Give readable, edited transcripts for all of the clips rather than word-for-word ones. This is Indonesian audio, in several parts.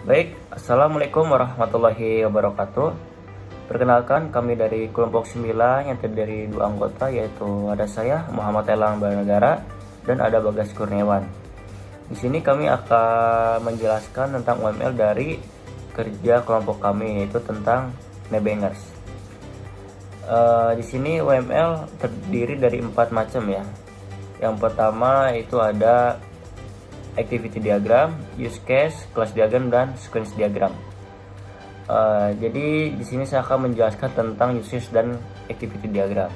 Baik, Assalamualaikum warahmatullahi wabarakatuh. Perkenalkan, kami dari kelompok 9 yang terdiri dari dua anggota, yaitu ada saya Muhammad Elang Baranegara dan ada Bagas Kurniawan. Di sini kami akan menjelaskan tentang UML dari kerja kelompok kami, yaitu tentang Nebengers. Di sini UML terdiri dari 4 macam ya. Yang pertama itu ada activity diagram, use case, class diagram, dan sequence diagram. Jadi di sini saya akan menjelaskan tentang use case dan activity diagram.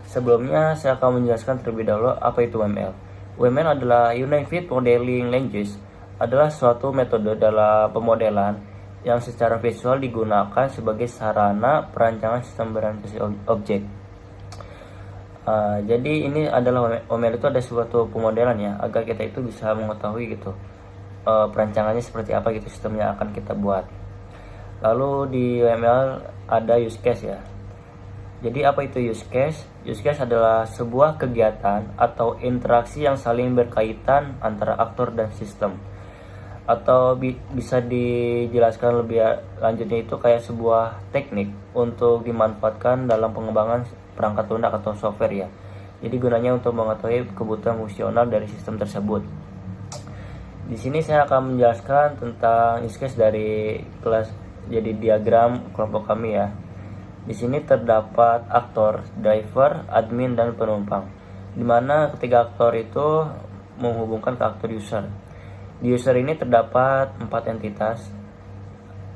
Sebelumnya saya akan menjelaskan terlebih dahulu apa itu UML. UML adalah Unified Modeling Language, adalah suatu metode dalam pemodelan yang secara visual digunakan sebagai sarana perancangan sistem berorientasi objek. Jadi ini adalah OML itu ada suatu pemodelan ya, agar kita itu bisa mengetahui gitu perancangannya seperti apa gitu, sistemnya akan kita buat. Lalu di OML ada use case ya. Jadi apa itu use case? Use case adalah sebuah kegiatan atau interaksi yang saling berkaitan antara aktor dan sistem. Atau bisa dijelaskan lebih lanjutnya itu kayak sebuah teknik untuk dimanfaatkan dalam pengembangan perangkat lunak atau software ya. Jadi gunanya untuk mengetahui kebutuhan fungsional dari sistem tersebut. Di sini saya akan menjelaskan tentang use case dari kelas jadi diagram kelompok kami ya. Di sini terdapat aktor, driver, admin, dan penumpang. Dimana ketiga aktor itu menghubungkan ke aktor user. Di user ini terdapat 4 entitas.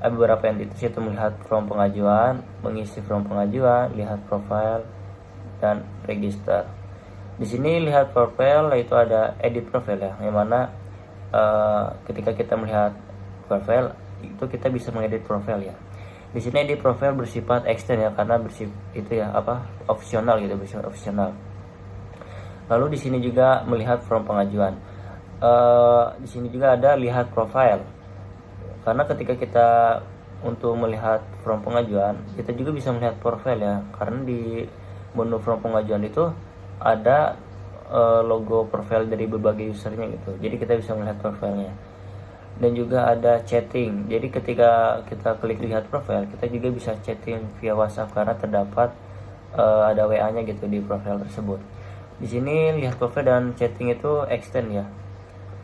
Beberapa entitas yaitu melihat form pengajuan, mengisi form pengajuan, lihat profile, dan register. Di sini lihat profile yaitu ada edit profile ya, yang mana ketika kita melihat profile itu kita bisa mengedit profile ya. Di sini edit profile bersifat extend ya, karena bersifat itu ya opsional gitu, bersifat opsional. Lalu di sini juga melihat form pengajuan. Di sini juga ada lihat profile, karena ketika kita untuk melihat form pengajuan kita juga bisa melihat profile ya, karena di menu form pengajuan itu ada logo profile dari berbagai usernya gitu, jadi kita bisa melihat profilnya. Dan juga ada chatting, jadi ketika kita klik lihat profile kita juga bisa chatting via WhatsApp karena terdapat ada WA-nya gitu di profile tersebut. Di sini lihat profile dan chatting itu extend ya,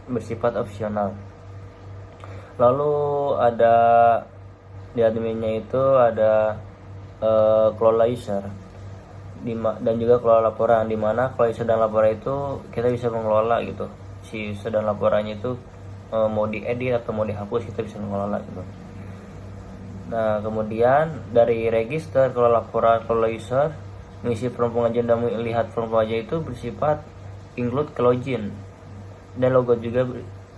bersifat opsional. Lalu ada di adminnya itu ada kelola user dan juga kelola laporan, dimana kelola user dan laporan itu kita bisa mengelola gitu, si user dan laporannya itu mau diedit atau mau dihapus kita bisa mengelola gitu. Nah kemudian dari register, kelola laporan, kelola user, mengisi form pengajuan dan melihat form pengajuan itu bersifat include ke login, dan logo juga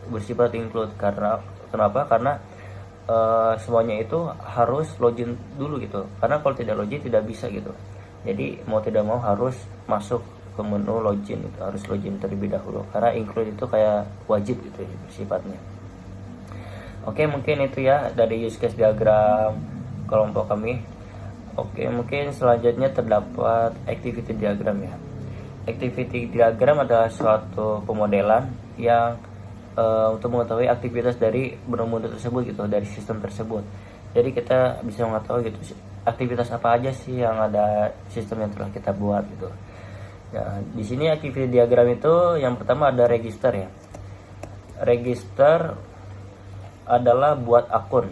bersifat include. Karena kenapa? Karena semuanya itu harus login dulu gitu, karena kalau tidak login tidak bisa gitu. Jadi mau tidak mau harus masuk ke menu login, itu harus login terlebih dahulu, karena include itu kayak wajib gitu sifatnya. Oke, mungkin itu ya dari use case diagram kelompok kami. Oke, mungkin selanjutnya terdapat activity diagram ya. Activity diagram adalah suatu pemodelan yang untuk mengetahui aktivitas dari benda-benda tersebut gitu, dari sistem tersebut. Jadi kita bisa mengetahui gitu aktivitas apa aja sih yang ada sistem yang telah kita buat gitu. Nah, di sini activity diagram itu yang pertama ada register ya. Register adalah buat akun.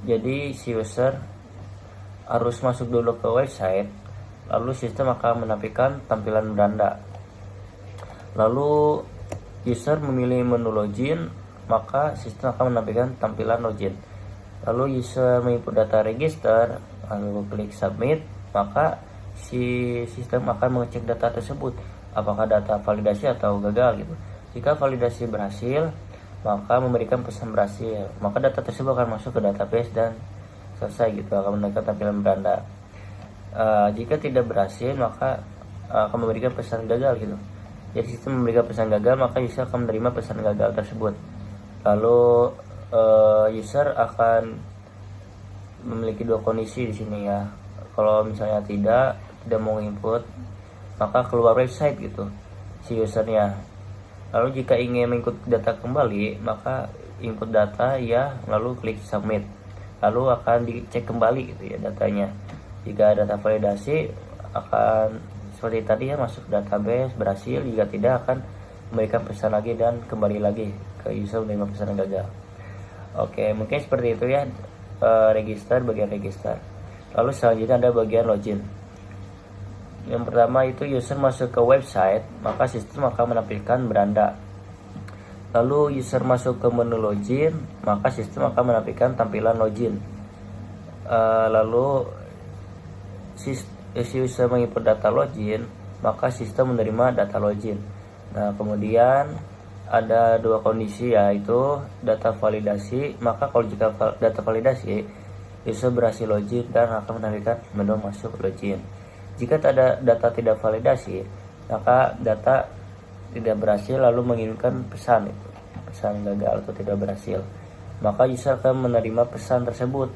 Jadi si user harus masuk dulu ke website, lalu sistem akan menampilkan tampilan beranda. Lalu user memilih menu login, maka sistem akan menampilkan tampilan login. Lalu user menginput data register, lalu klik submit, maka si sistem akan mengecek data tersebut apakah data validasi atau gagal gitu. Jika validasi berhasil, maka memberikan pesan berhasil, maka data tersebut akan masuk ke database dan selesai gitu, akan menampilkan tampilan beranda. Jika tidak berhasil, maka akan memberikan pesan gagal gitu. Jadi sistem memberikan pesan gagal, maka user akan menerima pesan gagal tersebut. Lalu user akan memiliki dua kondisi di sini ya. Kalau misalnya tidak mau input, maka keluar website gitu si usernya. Lalu jika ingin mengikut data kembali, maka input data ya, lalu klik submit, lalu akan dicek kembali gitu ya datanya. Jika data validasi akan seperti tadi ya, masuk database berhasil, jika tidak akan memberikan pesan lagi dan kembali lagi ke user menerima pesan yang gagal. Oke, mungkin seperti itu ya, register, bagian register. Lalu selanjutnya ada bagian login. Yang pertama itu user masuk ke website, maka sistem akan menampilkan beranda. Lalu user masuk ke menu login, maka sistem akan menampilkan tampilan login. Lalu si user menginput data login, maka sistem menerima data login. Nah, kemudian ada dua kondisi, yaitu data validasi. Maka kalau jika data validasi, user berhasil login dan akan menampilkan menu masuk login. Jika data tidak validasi, maka data tidak berhasil lalu mengirimkan pesan gagal atau tidak berhasil. Maka user akan menerima pesan tersebut.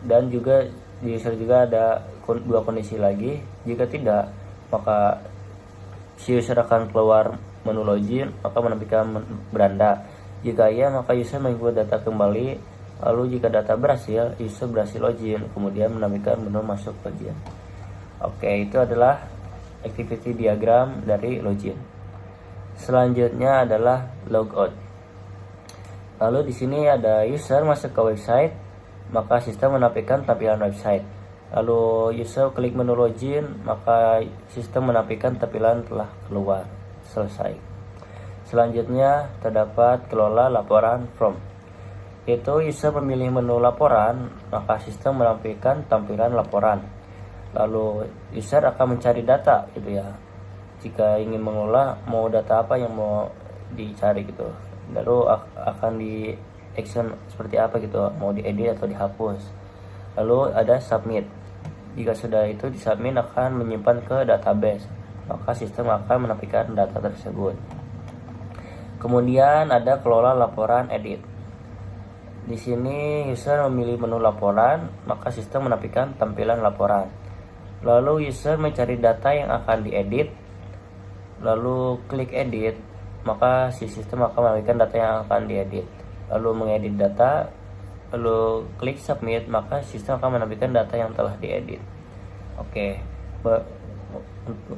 Dan juga di user juga ada dua kondisi lagi. Jika tidak, maka si user akan keluar menu login, maka menampilkan beranda. Jika iya, maka user menginput data kembali. Lalu jika data berhasil, user berhasil login, kemudian menampilkan menu masuk login. Oke, itu adalah activity diagram dari login. Selanjutnya adalah logout. Lalu di sini ada user masuk ke website, maka sistem menampilkan tampilan website. Lalu user klik menu login, maka sistem menampilkan tampilan telah keluar. Selesai. Selanjutnya terdapat kelola laporan from. Itu user memilih menu laporan, maka sistem menampilkan tampilan laporan. Lalu user akan mencari data gitu ya. Jika ingin mengelola mau data apa yang mau dicari gitu. Lalu akan di action seperti apa gitu, mau diedit atau dihapus. Lalu ada submit. Jika sudah itu disubmit akan menyimpan ke database, maka sistem akan menampilkan data tersebut. Kemudian ada kelola laporan edit. Di sini user memilih menu laporan, maka sistem menampilkan tampilan laporan. Lalu user mencari data yang akan diedit, lalu klik edit, maka si sistem akan menampilkan data yang akan diedit. Lalu mengedit data, lalu klik submit, maka sistem akan menampilkan data yang telah diedit. Oke.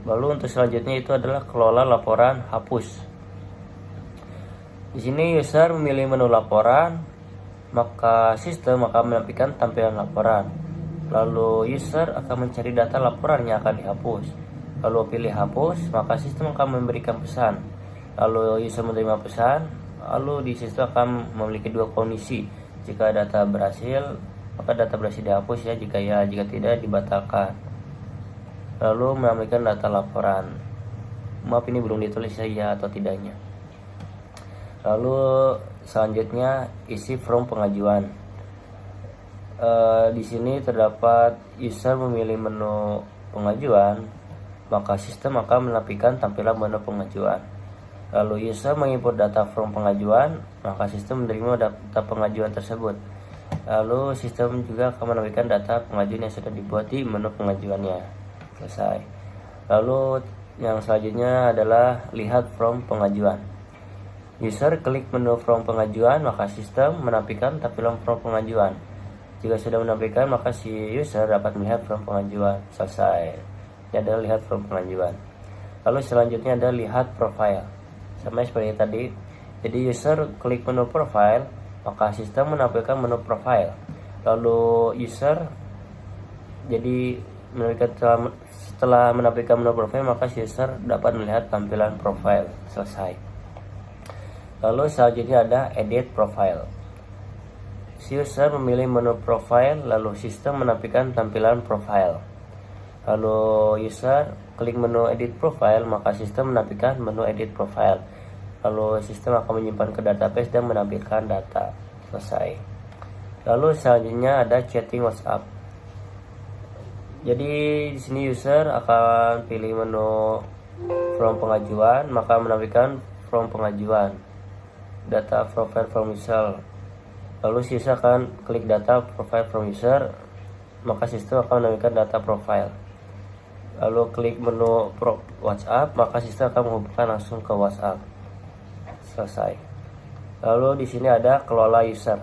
Lalu untuk selanjutnya itu adalah kelola laporan hapus. Di sini user memilih menu laporan, maka sistem akan menampilkan tampilan laporan. Lalu user akan mencari data laporan yang akan dihapus. Lalu pilih hapus, maka sistem akan memberikan pesan. Lalu user menerima pesan, lalu di sistem akan memiliki dua kondisi. Jika data berhasil, maka data berhasil dihapus ya. Jika tidak, dibatalkan. Lalu menampilkan data laporan. Maaf, ini belum ditulis ya atau tidaknya. Lalu selanjutnya isi form pengajuan. Di sini terdapat user memilih menu pengajuan, maka sistem akan menampilkan tampilan menu pengajuan. Lalu user menginput data form pengajuan, maka sistem menerima data pengajuan tersebut. Lalu sistem juga akan menampilkan data pengajuan yang sudah dibuat di menu pengajuannya. Selesai. Lalu yang selanjutnya adalah lihat form pengajuan. User klik menu form pengajuan, maka sistem menampilkan tampilan form pengajuan. Jika sudah menampilkan, maka si user dapat melihat form pengajuan. Selesai. Ini adalah lihat form pengajuan. Lalu selanjutnya ada lihat profile. Sama seperti tadi. Jadi user klik menu profile, maka sistem menampilkan menu profile. Lalu user jadi setelah menampilkan menu profile, maka si user dapat melihat tampilan profile. Selesai. Lalu selanjutnya ada edit profile. Si user memilih menu profile, lalu sistem menampilkan tampilan profile. Lalu user klik menu edit profile, maka sistem menampilkan menu edit profile. Lalu sistem akan menyimpan ke database dan menampilkan data. Selesai. Lalu selanjutnya ada chatting WhatsApp. Jadi di sini user akan pilih menu form pengajuan, maka menampilkan form pengajuan. Data profile from user. Lalu si user akan klik data profile from user, maka sistem akan menampilkan data profile. Lalu klik menu WhatsApp, maka sistem akan menghubungkan langsung ke WhatsApp. Selesai. Lalu di sini ada kelola user.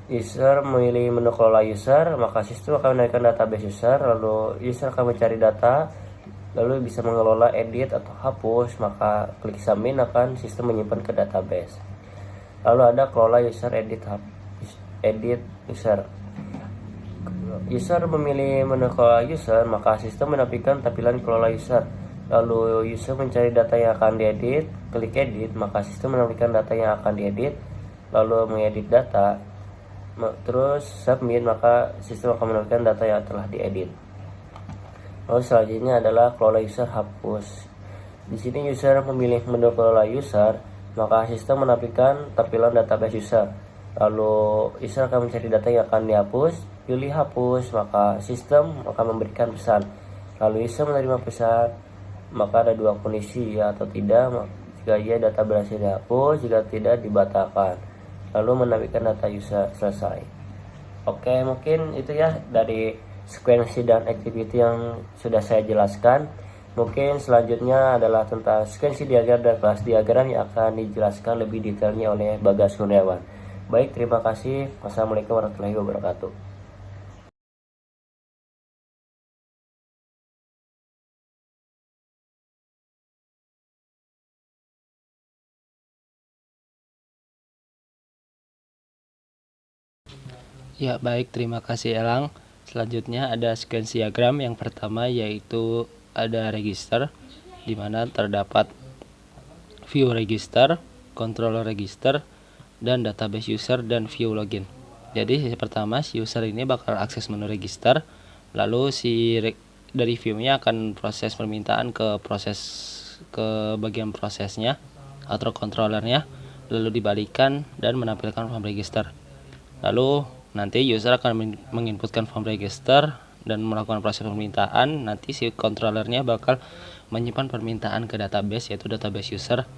User memilih menu kelola user, maka sistem akan menaikkan database user, lalu user akan mencari data, lalu bisa mengelola edit atau hapus, maka klik submit akan sistem menyimpan ke database. Lalu ada kelola user edit user. User memilih menu kelola user, maka sistem menampilkan tampilan kelola user. Lalu user mencari data yang akan diedit, klik edit, maka sistem menampilkan data yang akan diedit, lalu mengedit data, terus submit, maka sistem akan menampilkan data yang telah diedit. Lalu selanjutnya adalah kelola user hapus. Di sini user memilih menu kelola user, maka sistem menampilkan tampilan database user. Lalu user akan mencari data yang akan dihapus, pilih hapus, maka sistem akan memberikan pesan. Lalu user menerima pesan, maka ada dua kondisi, ya atau tidak. Jika iya, data berhasil dihapus, jika tidak, dibatalkan. Lalu menampilkan data user selesai. Oke, mungkin itu ya dari sekuensi dan activity yang sudah saya jelaskan. Mungkin selanjutnya adalah tentang sekuensi diagram dan kelas diagram yang akan dijelaskan lebih detailnya oleh Bagas Kurniawan. Baik, terima kasih. Wassalamualaikum warahmatullahi wabarakatuh. Ya, baik, terima kasih Elang. Selanjutnya ada sekuensi diagram. Yang pertama yaitu ada register, di mana terdapat view register, controller register, dan database user dan view login. Jadi pertama si user ini bakal akses menu register, lalu dari view-nya akan proses permintaan ke bagian prosesnya atau controllernya, lalu dibalikan dan menampilkan form register. Lalu nanti user akan menginputkan form register dan melakukan proses permintaan. Nanti si controllernya bakal menyimpan permintaan ke database, yaitu database user.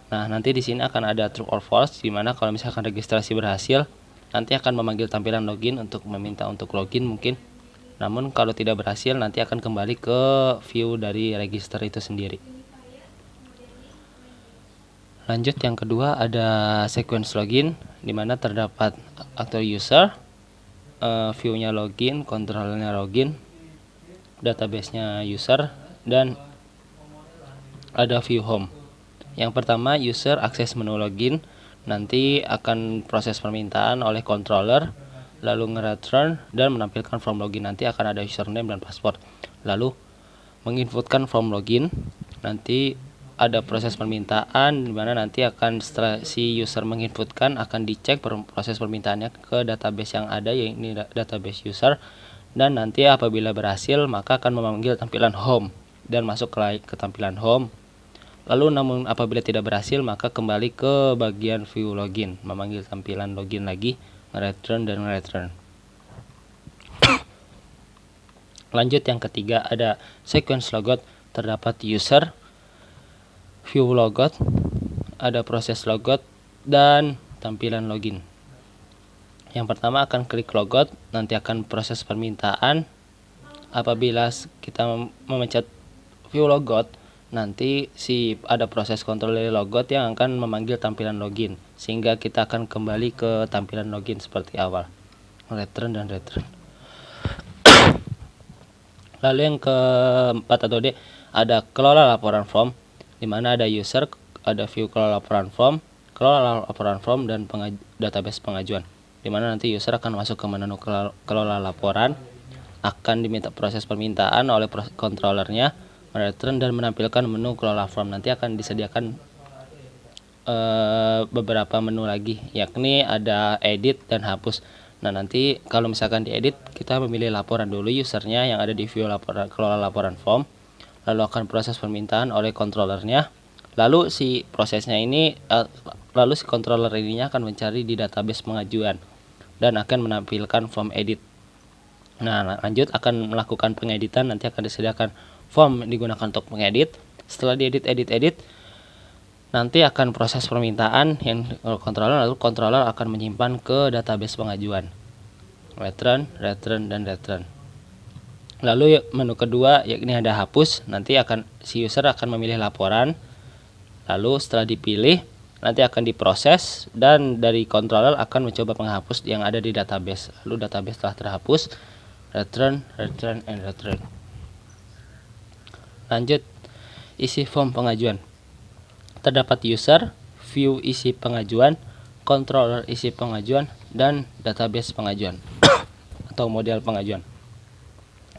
Nah, nanti di sini akan ada true or false, di mana kalau misalkan registrasi berhasil, nanti akan memanggil tampilan login untuk meminta untuk login mungkin. Namun kalau tidak berhasil, nanti akan kembali ke view dari register itu sendiri. Lanjut, yang kedua ada sequence login, di mana terdapat aktor user, view-nya login, controllernya login, database-nya user, dan ada view home. Yang pertama, user akses menu login, nanti akan proses permintaan oleh controller, lalu nge-return dan menampilkan form login. Nanti akan ada username dan password. Lalu menginputkan form login, nanti ada proses permintaan, dimana nanti akan setelah si user menginputkan akan dicek proses permintaannya ke database yang ada, yaitu database user, dan nanti apabila berhasil maka akan memanggil tampilan home dan masuk ke tampilan home. Lalu namun apabila tidak berhasil maka kembali ke bagian view login, memanggil tampilan login lagi, return dan return. Lanjut, yang ketiga ada sequence logout, terdapat user, view logout, ada proses logout, dan tampilan login. Yang pertama akan klik logout, nanti akan proses permintaan. Apabila kita memencet view logout, nanti ada proses kontrol dari logout yang akan memanggil tampilan login, sehingga kita akan kembali ke tampilan login seperti awal, return dan return. Lalu yang keempat atau D ada kelola laporan form, di mana ada user, ada view kelola laporan form, dan database pengajuan, di mana nanti user akan masuk ke menu kelola laporan, akan diminta proses permintaan oleh controllernya, return dan menampilkan menu kelola form. Nanti akan disediakan beberapa menu lagi, yakni ada edit dan hapus. Nah, nanti kalau misalkan diedit, kita memilih laporan dulu usernya yang ada di view kelola laporan form, lalu akan proses permintaan oleh controllernya, lalu si controller ininya akan mencari di database pengajuan dan akan menampilkan form edit. Nah, lanjut akan melakukan pengeditan, nanti akan disediakan form digunakan untuk mengedit. Setelah diedit, nanti akan proses permintaan yang controller, lalu controller akan menyimpan ke database pengajuan, return, dan return. Lalu menu kedua yakni ada hapus, nanti si user akan memilih laporan, lalu setelah dipilih nanti akan diproses dan dari controller akan mencoba menghapus yang ada di database. Lalu database telah terhapus, return, and return. Lanjut, isi form pengajuan. Terdapat user, view isi pengajuan, controller isi pengajuan, dan database pengajuan atau model pengajuan.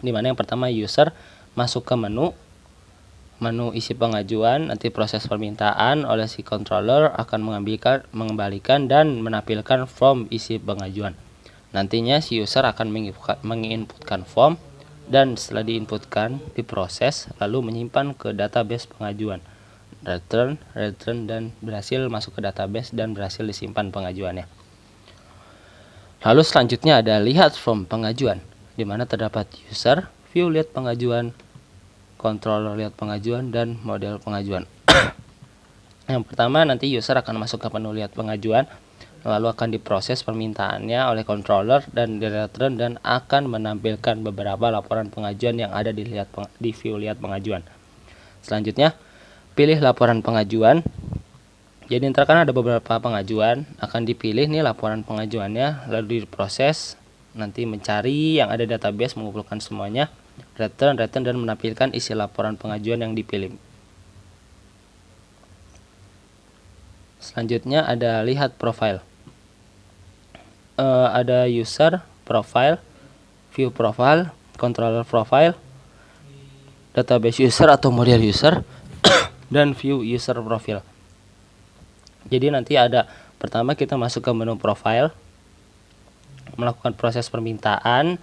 Dimana yang pertama user masuk ke menu isi pengajuan, nanti proses permintaan oleh si controller akan mengembalikan dan menampilkan form isi pengajuan. Nantinya si user akan menginputkan form dan setelah diinputkan diproses lalu menyimpan ke database pengajuan. Return dan berhasil masuk ke database dan berhasil disimpan pengajuannya. Lalu selanjutnya ada lihat form pengajuan, di mana terdapat user, view lihat pengajuan, controller lihat pengajuan, dan model pengajuan. Yang pertama nanti user akan masuk ke menu lihat pengajuan, lalu akan diproses permintaannya oleh controller dan di-return dan akan menampilkan beberapa laporan pengajuan yang ada di view lihat pengajuan. Selanjutnya pilih laporan pengajuan. Jadi ntar kan ada beberapa pengajuan, akan dipilih nih laporan pengajuannya, lalu diproses, nanti mencari yang ada database, mengumpulkan semuanya, return dan menampilkan isi laporan pengajuan yang dipilih. Selanjutnya ada lihat profile. Ada user profile, view profile, controller profile, database user atau model user, dan view user profile. Jadi nanti ada pertama kita masuk ke menu profile, melakukan proses permintaan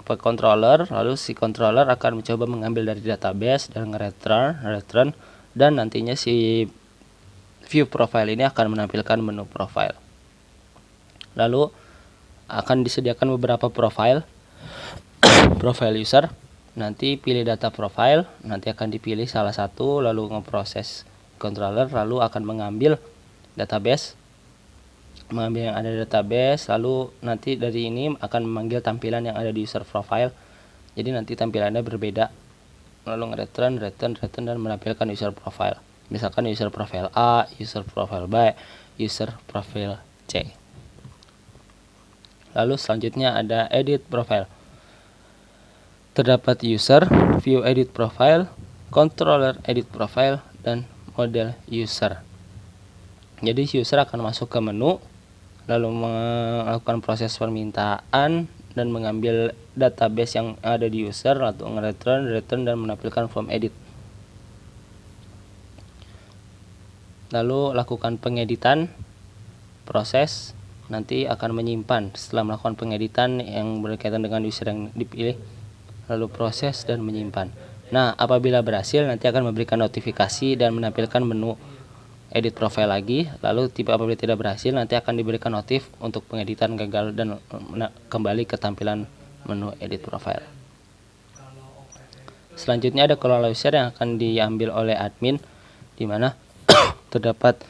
ke controller, lalu si controller akan mencoba mengambil dari database dan return dan nantinya si view profile ini akan menampilkan menu profile. Lalu akan disediakan beberapa profile user. Nanti pilih data profile, nanti akan dipilih salah satu, lalu ngeproses controller, lalu akan mengambil database, yang ada di database, lalu nanti dari ini akan memanggil tampilan yang ada di user profile. Jadi nanti tampilannya berbeda, lalu return dan menampilkan user profile. Misalkan user profile A, user profile B, user profile C. Lalu selanjutnya ada edit profile. Terdapat user, view edit profile, controller edit profile, dan model user. Jadi user akan masuk ke menu, lalu melakukan proses permintaan dan mengambil database yang ada di user, lalu return dan menampilkan form edit. Lalu lakukan pengeditan, proses, nanti akan menyimpan setelah melakukan pengeditan yang berkaitan dengan user yang dipilih, lalu proses dan menyimpan. Nah, apabila berhasil nanti akan memberikan notifikasi dan menampilkan menu edit profile lagi. Lalu apabila tidak berhasil nanti akan diberikan notif untuk pengeditan gagal dan kembali ke tampilan menu edit profile. Selanjutnya ada kelola user yang akan diambil oleh admin, di mana terdapat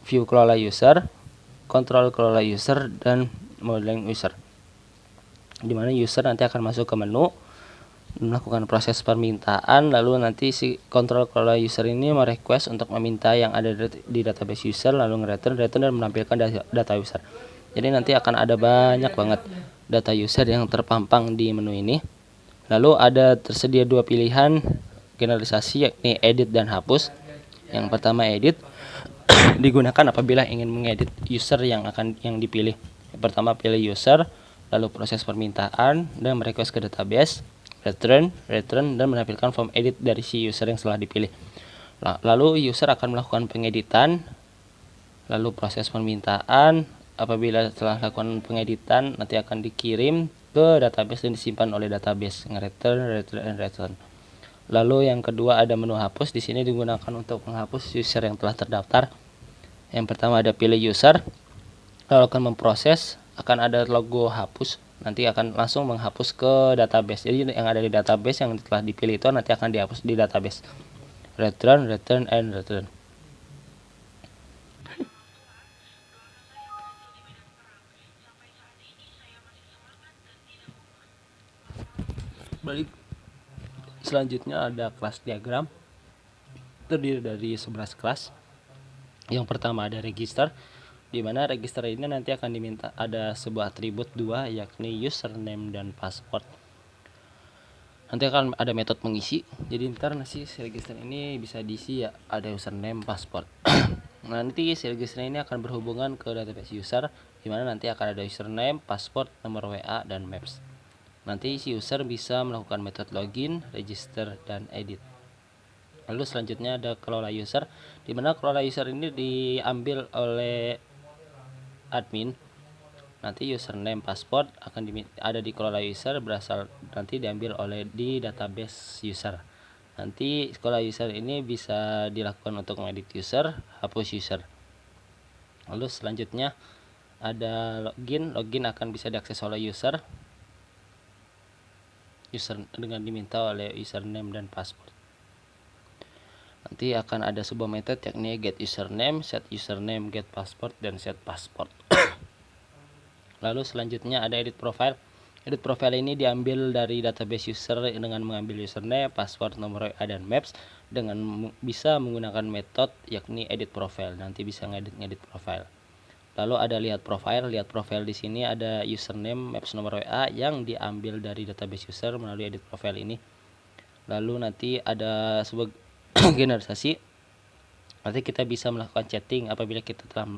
view kelola user, kontrol kelola user, dan modeling user. Di mana user nanti akan masuk ke menu, melakukan proses permintaan, lalu nanti si kontrol kelola user ini merequest untuk meminta yang ada di database user, lalu return dan menampilkan data user. Jadi nanti akan ada banyak banget data user yang terpampang di menu ini. Lalu ada tersedia dua pilihan generalisasi, yakni edit dan hapus. Yang pertama edit digunakan apabila ingin mengedit user yang dipilih. Yang pertama pilih user, lalu proses permintaan dan merequest ke database, return dan menampilkan form edit dari si user yang telah dipilih. Lalu user akan melakukan pengeditan, lalu proses permintaan. Apabila telah lakukan pengeditan nanti akan dikirim ke database dan disimpan oleh database, return. Lalu yang kedua ada menu hapus. Di sini digunakan untuk menghapus user yang telah terdaftar. Yang pertama ada pilih user, lalu akan memproses, akan ada logo hapus, nanti akan langsung menghapus ke database. Jadi yang ada di database yang telah dipilih itu nanti akan dihapus di database. Return. Balik. Selanjutnya ada kelas diagram, terdiri dari 11 kelas. Yang pertama ada register, di mana register ini nanti akan diminta ada sebuah atribut 2, yakni username dan password. Nanti akan ada metode mengisi, jadi ntar si register ini bisa diisi ya, ada username, password. Nanti si register ini akan berhubungan ke database user, di mana nanti akan ada username, password, nomor WA, dan maps. Nanti si user bisa melakukan metode login, register, dan edit. Lalu selanjutnya ada kelola user, di mana kelola user ini diambil oleh admin. Nanti username, password akan ada di kelola user, berasal nanti diambil oleh di database user. Nanti kelola user ini bisa dilakukan untuk mengedit user, hapus user. Lalu selanjutnya ada login akan bisa diakses oleh user dengan diminta oleh username dan password. Nanti akan ada sebuah metode yakni get username, set username, get password, dan set password. Lalu selanjutnya ada edit profile. Edit profile ini diambil dari database user dengan mengambil username, password, nomor WA, dan maps dengan bisa menggunakan metode yakni edit profile. Nanti bisa ngedit profile. Lalu ada lihat profile. Lihat profile di sini ada username, maps, nomor WA yang diambil dari database user melalui edit profile ini. Lalu nanti ada sebuah generalisasi. Nanti kita bisa melakukan chatting apabila kita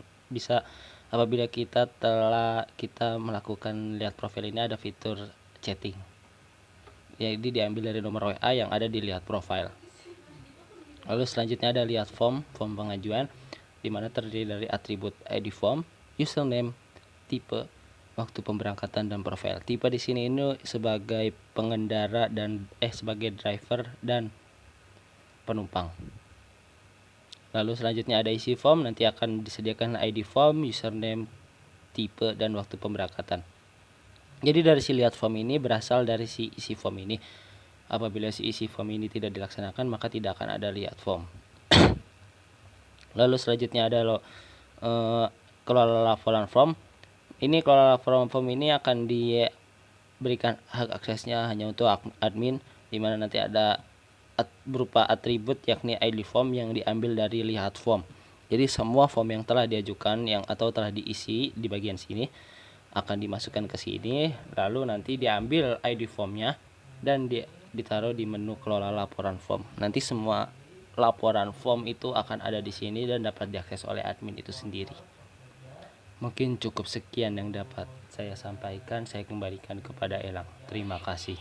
melakukan lihat profil ini, ada fitur chatting. Jadi diambil dari nomor WA yang ada di lihat profile. Lalu selanjutnya ada lihat form pengajuan, di mana terdiri dari atribut ID form, username, tipe, waktu pemberangkatan, dan profil. Tipe di sini ini sebagai pengendara dan sebagai driver dan penumpang. Lalu selanjutnya ada isi form, nanti akan disediakan ID form, username, tipe, dan waktu pemberangkatan. Jadi dari si lihat form ini berasal dari si isi form ini. Apabila si isi form ini tidak dilaksanakan, maka tidak akan ada lihat form. Lalu selanjutnya ada kelola laporan form. Ini kelola laporan form ini akan diberikan hak aksesnya hanya untuk admin, di mana nanti ada berupa atribut yakni ID form yang diambil dari lihat form. Jadi semua form yang telah diajukan atau telah diisi di bagian sini akan dimasukkan ke sini, lalu nanti diambil ID formnya dan ditaruh di menu kelola laporan form. Nanti semua laporan form itu akan ada di sini dan dapat diakses oleh admin itu sendiri. Mungkin cukup sekian yang dapat saya sampaikan. Saya kembalikan kepada Elang. Terima kasih.